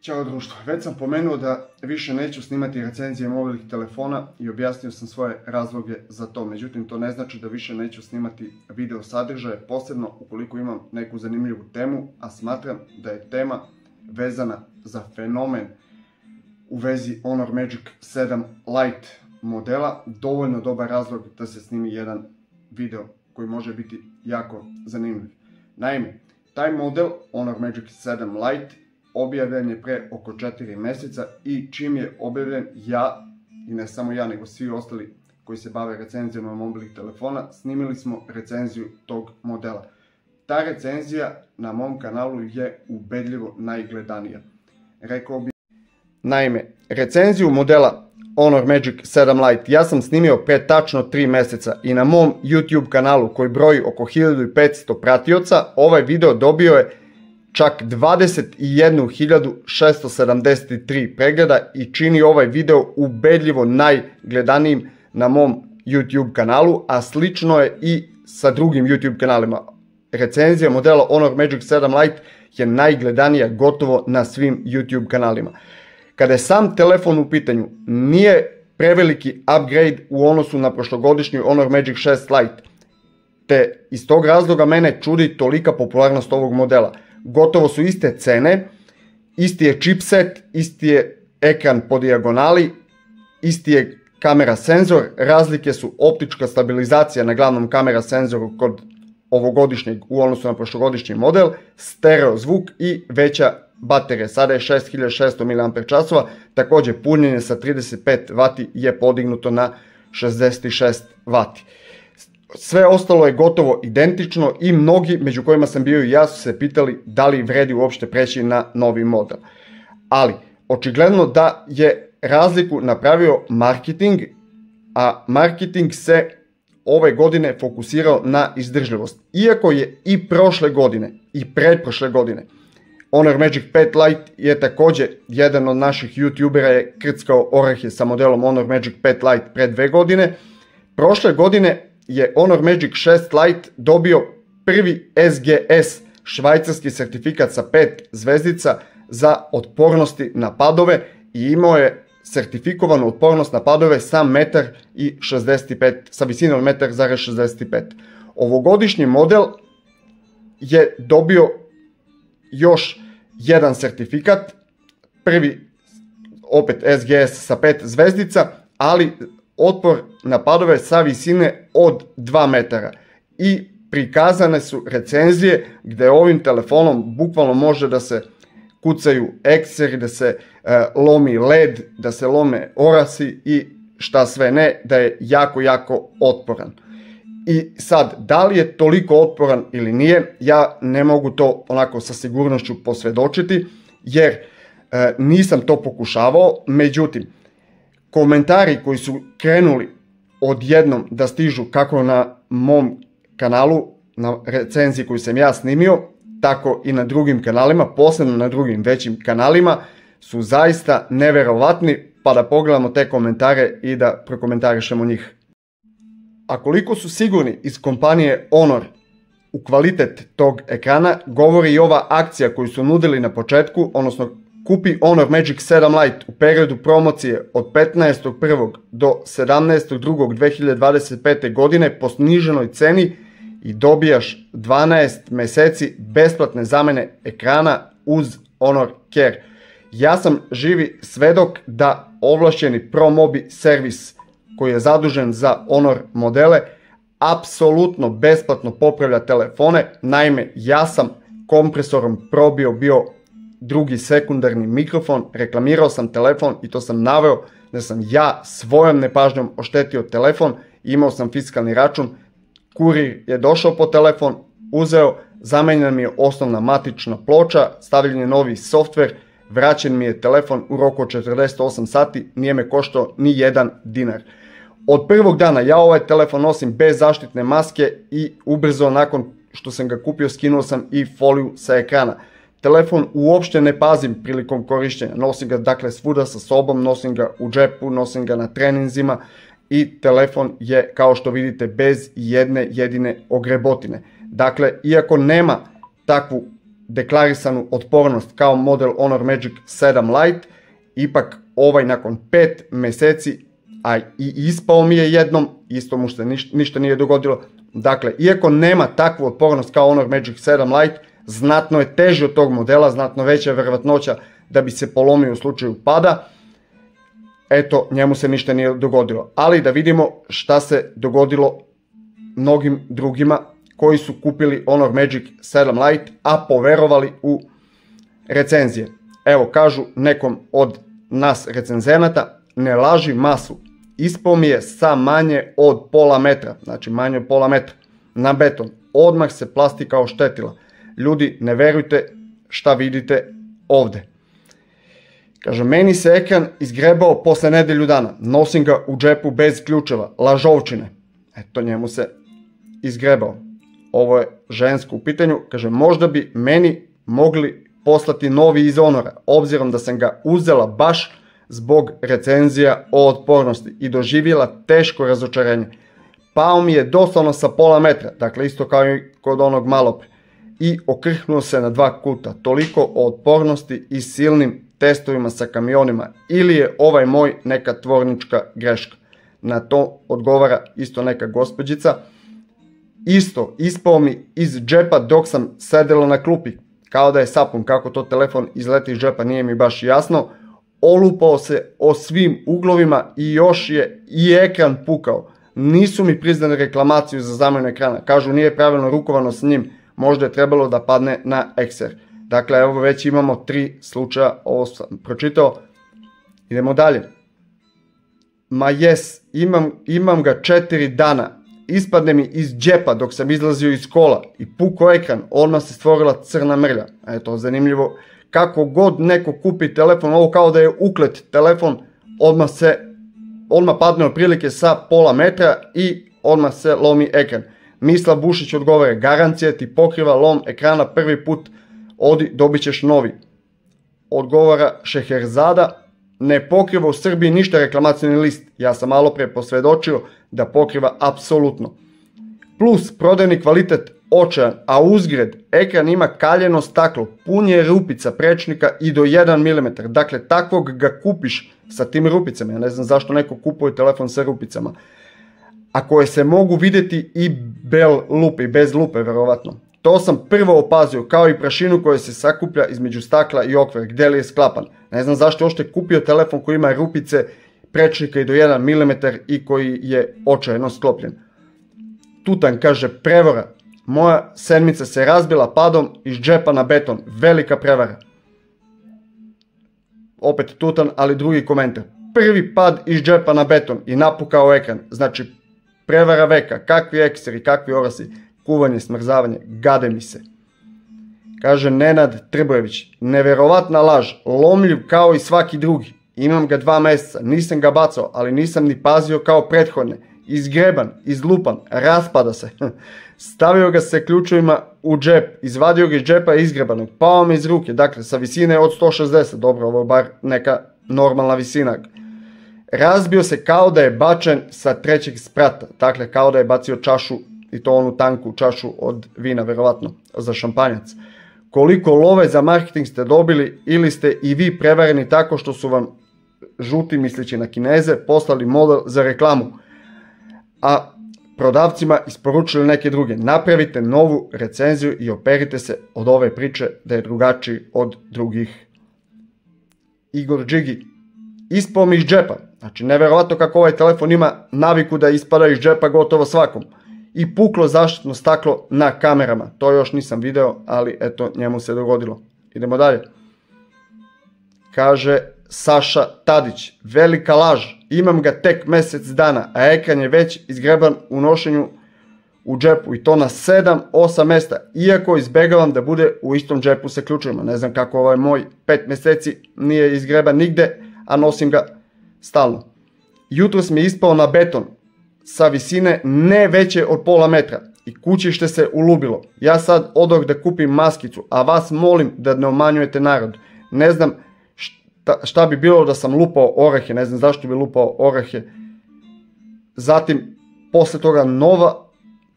Ćao društvo, već sam pomenuo da više neću snimati recenzije mobilnih telefona i objasnio sam svoje razloge za to. Međutim, to ne znači da više neću snimati video sadržaje, posebno ukoliko imam neku zanimljivu temu, a smatram da je tema vezana za fenomen u vezi Honor Magic 7 Lite modela dovoljno dobar razlog da se snimi jedan video koji može biti jako zanimljiv. Naime, taj model Honor Magic 7 Lite objavljen je pre oko 4 mjeseca i čim je objavljen, ja, i ne samo ja, nego svi ostali koji se bave recenzijama mobilnih telefona, snimili smo recenziju tog modela. Ta recenzija na mom kanalu je ubedljivo najgledanija. Rekao bi... Naime, recenziju modela Honor Magic 7 Lite ja sam snimio pre tačno 3 mjeseca i na mom YouTube kanalu koji broji oko 1500 pratioca, ovaj video dobio je čak 21.673 pregleda i čini ovaj video ubedljivo najgledanijim na mom YouTube kanalu, a slično je i sa drugim YouTube kanalima. Recenzija modela Honor Magic 7 Lite je najgledanija gotovo na svim YouTube kanalima. Kada je sam telefon u pitanju, nije preveliki upgrade u odnosu na prošlogodišnji Honor Magic 6 Lite, te iz tog razloga mene čudi tolika popularnost ovog modela. Gotovo su iste cene, isti je chipset, isti je ekran po dijagonali, isti je kamera senzor, razlike su optička stabilizacija na glavnom kamera senzoru kod ovogodišnjeg u odnosu na prošlogodišnji model, stereo zvuk i veća baterija. Sada je 6600 mAh, također punjenje sa 35 W je podignuto na 66 W. Sve ostalo je gotovo identično i mnogi, među kojima sam bio i ja, su se pitali da li vredi uopšte preći na novi model. Ali, očigledno da je razliku napravio marketing, a marketing se ove godine fokusirao na izdržljivost. Iako je i prošle godine i pretprošle godine Honor Magic 5 Lite je također jedan od naših youtubera je krckao orahe sa modelom Honor Magic 5 Lite pre 2 godine. Prošle godine je Honor Magic 6 Lite dobio prvi SGS švajcarski sertifikat sa 5 zvezdica za otpornosti na padove i imao je sertifikovanu otpornost na padove sa visinom 1,65 m. Ovogodišnji model je dobio još jedan sertifikat, prvi opet SGS sa 5 zvezdica, ali otpor na padove sa visine od 2 metara. I prikazane su recenzije gdje ovim telefonom bukvalno može da se kucaju ekseri, da se lomi led, da se lome orasi i šta sve ne, da je jako otporan. I sad, da li je toliko otporan ili nije, ja ne mogu to onako sa sigurnošću posvjedočiti, jer nisam to pokušavao. Međutim, komentari koji su krenuli odjednom da stižu kako na mom kanalu, na recenziji koju sam ja snimio, tako i na drugim kanalima, posebno na drugim većim kanalima, su zaista neverovatni, pa da pogledamo te komentare i da prokomentarišemo njih. A koliko su sigurni iz kompanije Honor u kvalitet tog ekrana, govori i ova akcija koju su nudili na početku, odnosno kupi Honor Magic 7 Lite u periodu promocije od 15.1. do 17.2.2025. godine po sniženoj ceni i dobijaš 12 mjeseci besplatne zamjene ekrana uz Honor Care. Ja sam živi svedok da ovlašćeni ProMobi servis koji je zadužen za Honor modele apsolutno besplatno popravlja telefone. Naime, ja sam kompresorom probio bio drugi sekundarni mikrofon, reklamirao sam telefon i to sam naveo da sam ja svojom nepažnjom oštetio telefon, imao sam fiskalni račun, kurir je došao po telefon, uzeo, zamenjena mi je osnovna matična ploča, stavljen je novi softver, vraćen mi je telefon u roku od 48 sati, nije me koštao ni 1 dinar. Od prvog dana ja ovaj telefon nosim bez zaštitne maske i ubrzo nakon što sam ga kupio skinuo sam i foliju sa ekrana. Telefon uopšte ne pazim prilikom korištenja, nosim ga dakle svuda sa sobom, nosim ga u džepu, nosim ga na treninzima i telefon je kao što vidite bez jedne jedine ogrebotine. Dakle, iako nema takvu deklarisanu otpornost kao model Honor Magic 7 Lite, ipak ovaj nakon 5 mjeseci, a i ispao mi je jednom, isto mu se ništa nije dogodilo. Dakle, iako nema takvu otpornost kao Honor Magic 7 Lite, znatno je teži od tog modela, znatno veća je vjerovatnoća da bi se polomio u slučaju pada. Eto, njemu se ništa nije dogodilo. Ali da vidimo šta se dogodilo mnogim drugima koji su kupili Honor Magic 7 Lite, a poverovali u recenzije. Evo, kažu nekom od nas recenzenata, ne laži masu. Ispao mi je sa manje od pola metra, znači manje od pola metra, na beton. Odmah se plastika oštetila. Ljudi, ne verujte šta vidite ovdje. Kaže, meni se ekran izgrebao posle nedelju dana. Nosim ga u džepu bez ključeva. Lažovčine. Eto, njemu se izgrebao. Ovo je žensko u pitanju. Kaže, možda bi meni mogli poslati novi iz Honora, obzirom da sam ga uzela baš zbog recenzija o otpornosti i doživjela teško razočarenje. Pao mi je doslovno sa pola metra, dakle isto kao i kod onog maloprije, i okrhnuo se na 2 kuta. Toliko o otpornosti i silnim testovima sa kamionima, ili je ovaj moj neka tvornička greška. Na to odgovara isto neka gospođica. Isto, ispao mi iz džepa dok sam sedela na klupi, kao da je sapun. Kako to telefon izleti iz džepa nije mi baš jasno. Olupao se o svim uglovima i još je i ekran pukao. Nisu mi priznali reklamaciju za zamjenu ekrana. Kažu, nije pravilno rukovano s njim, možda je trebalo da padne na ekser. Dakle, evo već imamo 3 slučaja, ovo sam pročitao. Idemo dalje. Ma jes, imam ga 4 dana. Ispadne mi iz džepa dok sam izlazio iz kola i pukao ekran, odmah se stvorila crna mrlja. Eto, zanimljivo. Kako god neko kupi telefon, ovo kao da je uklet telefon, odmah padne otprilike sa pola metra i odmah se lomi ekran. Mislav Bušić odgovara, garancija ti pokriva lom ekrana prvi put, odi, dobit ćeš novi. Odgovara Šeherzada, ne pokriva u Srbiji ništa reklamacijni list, ja sam malo prije posvjedočio da pokriva apsolutno. Plus, prodajni kvalitet očajan, a uzgred, ekran ima kaljeno staklo, pun je rupica prečnika i do 1 mm, dakle takvog ga kupiš sa tim rupicama, ja ne znam zašto neko kupuje telefon sa rupicama, a koje se mogu vidjeti i bez lupe, verovatno. To sam prvo opazio, kao i prašinu koja se sakuplja između stakla i okvira, gdje li je sklapan. Ne znam zašto je kupio telefon koji ima rupice, prečnika i do 1 mm i koji je očajno sklopljen. Tutan kaže, prevara. Moja sedmica se razbila padom iz džepa na beton. Velika prevara. Opet Tutan, ali drugi komentar. Prvi pad iz džepa na beton i napukao ekran. Znači, prevara veka. Kakvi ekseri, kakvi orasi. Kuvanje, smrzavanje. Gade mi se. Kaže Nenad Trbojević. Neverovatna laž. Lomljiv kao i svaki drugi. Imam ga 2 mjeseca. Nisam ga bacao, ali nisam ni pazio kao prethodne. Izgreban, izlupan, raspada se. Stavio ga se ključevima u džep, izvadio ga iz džepa izgrebanog, pao mi iz ruke, dakle sa visine od 160, dobro, ovo je bar neka normalna visina. Razbio se kao da je bačen sa 3. sprata, dakle kao da je bacio čašu, i to onu tanku čašu od vina, verovatno, za šampanjac. Koliko love za marketing ste dobili ili ste i vi prevareni tako što su vam žuti, misleći na Kineze, poslali model za reklamu, a prodavcima isporučili neke druge. Napravite novu recenziju i operite se od ove priče da je drugačiji od drugih. Igor Đigi. Ispao mi iz džepa. Znači, neverovatno kako ovaj telefon ima naviku da ispada iz džepa gotovo svakom. I puklo zaštitno staklo na kamerama. To još nisam video, ali eto, njemu se dogodilo. Idemo dalje. Kaže Saša Tadić, velika laž, imam ga tek mjesec dana, a ekran je već izgreban u nošenju u džepu i to na 7-8 mjesta, iako izbjegavam da bude u istom džepu sa ključevima. Ne znam kako ovaj moj 5 mjeseci nije izgreban nigde, a nosim ga stalno. Jutros mi je ispao na beton sa visine ne veće od pola metra i kućište se ulubilo. Ja sad odoh da kupim maskicu, a vas molim da ne umanjujete narod. Ne znam šta bi bilo da sam lupao orehe, ne znam zašto bi lupao orehe. Zatim, posle toga nova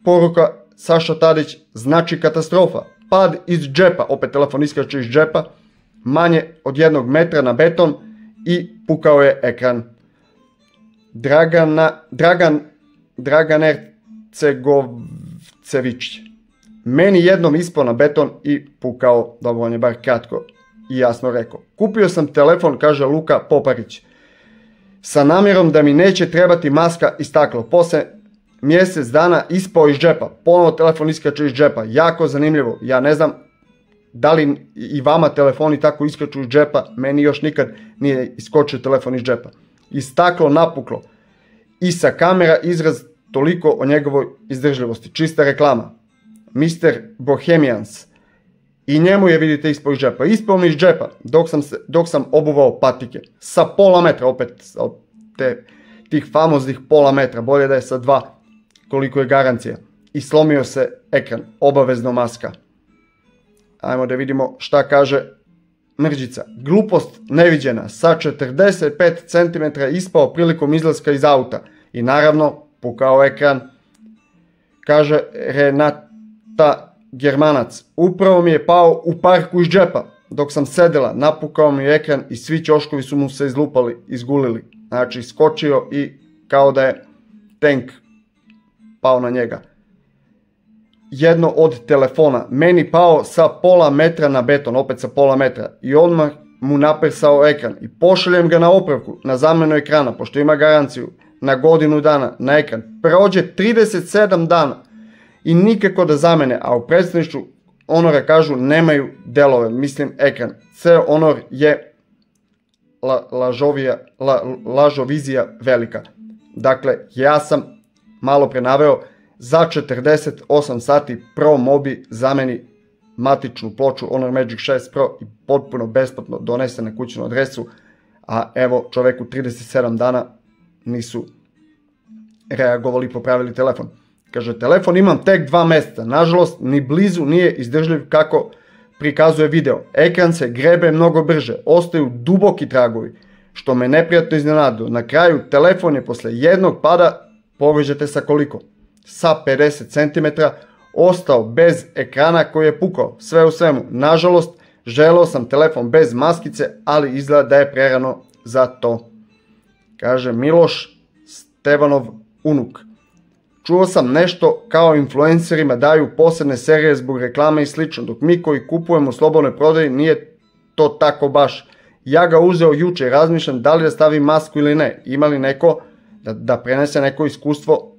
poruka, Saša Tadić, znači katastrofa. pad iz džepa, opet telefon iskače iz džepa, manje od 1 metra na beton i pukao je ekran. Dragan Ercegovcević. Meni jednom ispao na beton i pukao, dobro, on je bar kratko i jasno rekao. Kupio sam telefon, kaže Luka Poparić, sa namjerom da mi neće trebati maska i staklo. Poslije mjesec dana ispao iz džepa, ponovo telefon iskače iz džepa, jako zanimljivo. Ja ne znam da li i vama telefoni tako iskaču iz džepa, meni još nikad nije iskočio telefon iz džepa. I staklo napuklo. I sa kamera izraz toliko o njegovoj izdržljivosti. Čista reklama. Mr. Bohemians. I njemu je, vidite, ispao iz džepa. Ispao mi iz džepa dok sam obuvao patike. Sa pola metra, opet od tih famoznih pola metra. Bolje da je sa 2, koliko je garancija. I slomio se ekran. Obavezno maska. Ajmo da vidimo šta kaže Mrđica. Glupost neviđena. Sa 45 cm ispao prilikom izlaska iz auta. I naravno pukao ekran. Kaže Renata Germanac. Upravo mi je pao u parku iz džepa. Dok sam sedela, napukao mi je ekran i svi ćoškovi su mu se izlupali, izgulili. Znači skočio i kao da je tank pao na njega. Jedno od telefona. Meni pao sa pola metra na beton, opet sa pola metra. I odmah mu naprsao ekran. I pošaljem ga na opravku, na zamjenu ekrana, pošto ima garanciju, na godinu dana, na ekran. Prođe 37 dana i nikako da zamene, a u predstavništvu Honora kažu nemaju delove, mislim ekran. Ceo Honor je lažovizija velika. Dakle, ja sam malo pre naveo, za 48 sati Pro Mobi zameni matičnu ploču Honor Magic 6 Pro i potpuno besplatno donese na kućnu adresu, a evo čoveku 37 dana nisu reagovali i popravili telefon. Kaže, telefon imam tek 2 mjeseca, nažalost ni blizu nije izdržljiv kako prikazuje video. Ekran se grebe mnogo brže, ostaju duboki tragovi, što me neprijatno iznenadilo. Na kraju telefon je posle jednog pada, povežete sa koliko? Sa 50 cm, ostao bez ekrana koji je pukao. Sve u svemu, nažalost, želeo sam telefon bez maskice, ali izgleda da je prerano za to. Kaže Miloš Stevanov unuk. Čuo sam nešto kao influencerima daju posebne serije zbog reklame i slično, dok mi koji kupujemo u slobodnoj prodaji nije to tako baš. Ja ga uzeo juče i razmišljam da li da stavim masku ili ne. Ima li neko da prenese neko iskustvo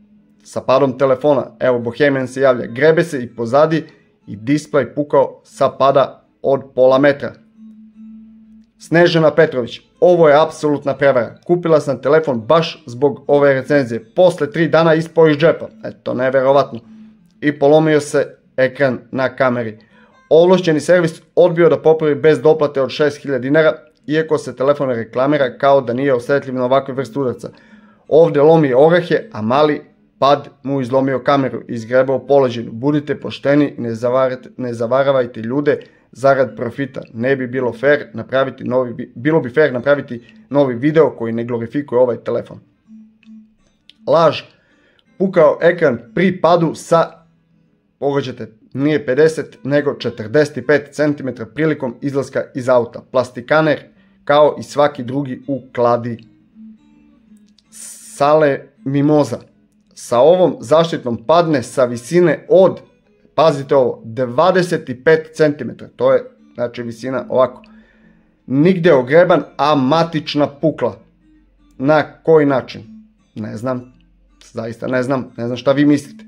sa padom telefona? Evo, Bohemian se javlja. Grebe se i pozadi i display pukao sa pada od pola metra. Snežana Petrović. Ovo je apsolutna prevara. Kupila sam telefon baš zbog ove recenzije. Posle 3 dana ispao iz džepa. Eto, neverovatno. I polomio se ekran na kameri. Ovlašćeni servis odbio da popravi bez doplate od 6000 dinara, iako se telefon reklamira kao da nije osjetljiv na ovakve vrste udarca. Ovdje lomi orahe, a mali pad mu izlomio kameru i izgrebao položinu. Budite pošteni, ne zavaravajte ljude zarad profita. Ne bi bilo fair napraviti novi video koji ne glorifikuje ovaj telefon. Laž. Pukao ekran pri padu sa, pogađate, nije 50 nego 45 cm prilikom izlaska iz auta. Plastikaner kao i svaki drugi u kladi. Sale Mimoza. Sa ovom zaštitnom padne sa visine od, pazite ovo, 25 cm. To je, znači, visina ovako. Nigde ogreban, a matična pukla. Na koji način? Ne znam. Zaista ne znam. Ne znam šta vi mislite.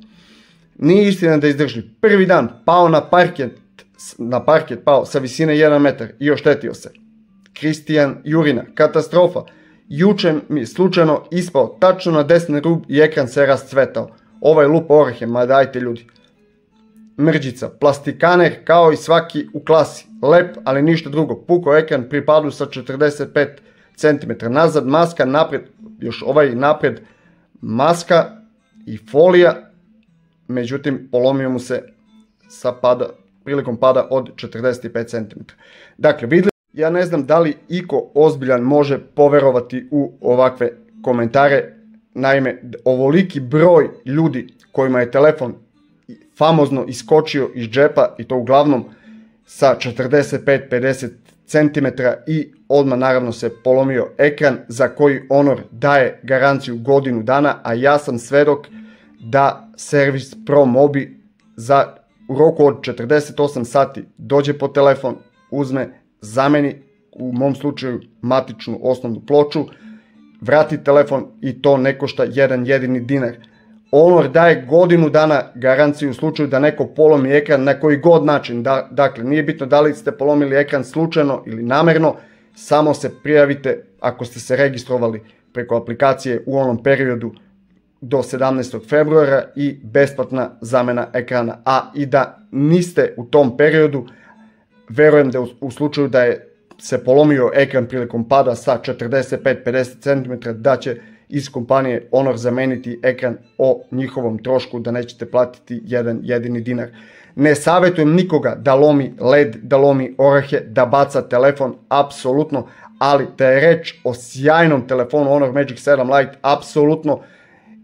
Nije istina da izdrži. Prvi dan pao na parket pao sa visine 1 metar i oštetio se. Kristijan Jurina. Katastrofa. Juče mi je slučajno ispao tačno na desni rub i ekran se rascvetao. Ovaj lup orahe, ma dajte ljudi. Mrđica. Plastikaner kao i svaki u klasi. Lep, ali ništa drugo. Pukao ekran pri padu sa 45 cm. Nazad maska, napred, još ovaj napred maska i folija. Međutim, polomio mu se prilikom pada od 45 cm. Dakle, vidjeli, ja ne znam da li iko ozbiljan može poverovati u ovakve komentare. Naime, ovoliki broj ljudi kojima je telefon famozno iskočio iz džepa i to uglavnom sa 45-50 cm i odmah naravno se polomio ekran za koji Honor daje garanciju godinu dana, a ja sam svedok da servis ProMobi u roku od 48 sati dođe po telefon, uzme, zameni, u mom slučaju matičnu osnovnu ploču, vrati telefon i to ne košta jedan jedini dinar. Honor daje godinu dana garanciju u slučaju da neko polomi ekran na koji god način. Dakle, nije bitno da li ste polomili ekran slučajno ili namerno, samo se prijavite ako ste se registrovali preko aplikacije u onom periodu do 17. februara i besplatna zamena ekrana. A i da niste u tom periodu, verujem da u slučaju da je se polomio ekran prilikom pada sa 45-50 cm, da će iz kompanije Honor zameniti ekran o njihovom trošku, da nećete platiti jedan jedini dinar. Ne savjetujem nikoga da lomi led, da lomi orahe, da baca telefon, apsolutno, ali da je reč o sjajnom telefonu Honor Magic 7 Lite, apsolutno,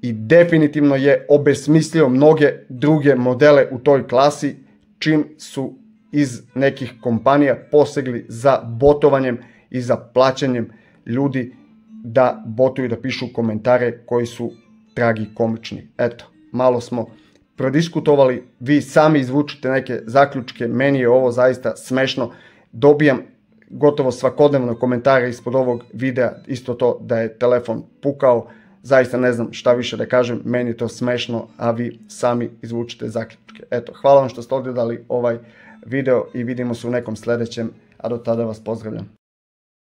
i definitivno je obesmislio mnoge druge modele u toj klasi, čim su iz nekih kompanija posegli za botovanjem i za plaćanjem ljudi da botuju, da pišu komentare koji su tragikomični. Eto, malo smo prodiskutovali, vi sami izvučite neke zaključke, meni je ovo zaista smešno, dobijam gotovo svakodnevno komentare ispod ovog videa, isto to da je telefon pukao, zaista ne znam šta više da kažem, meni je to smešno, a vi sami izvučite zaključke. Eto, hvala vam što ste odgledali ovaj video i vidimo se u nekom sljedećem, a do tada vas pozdravljam.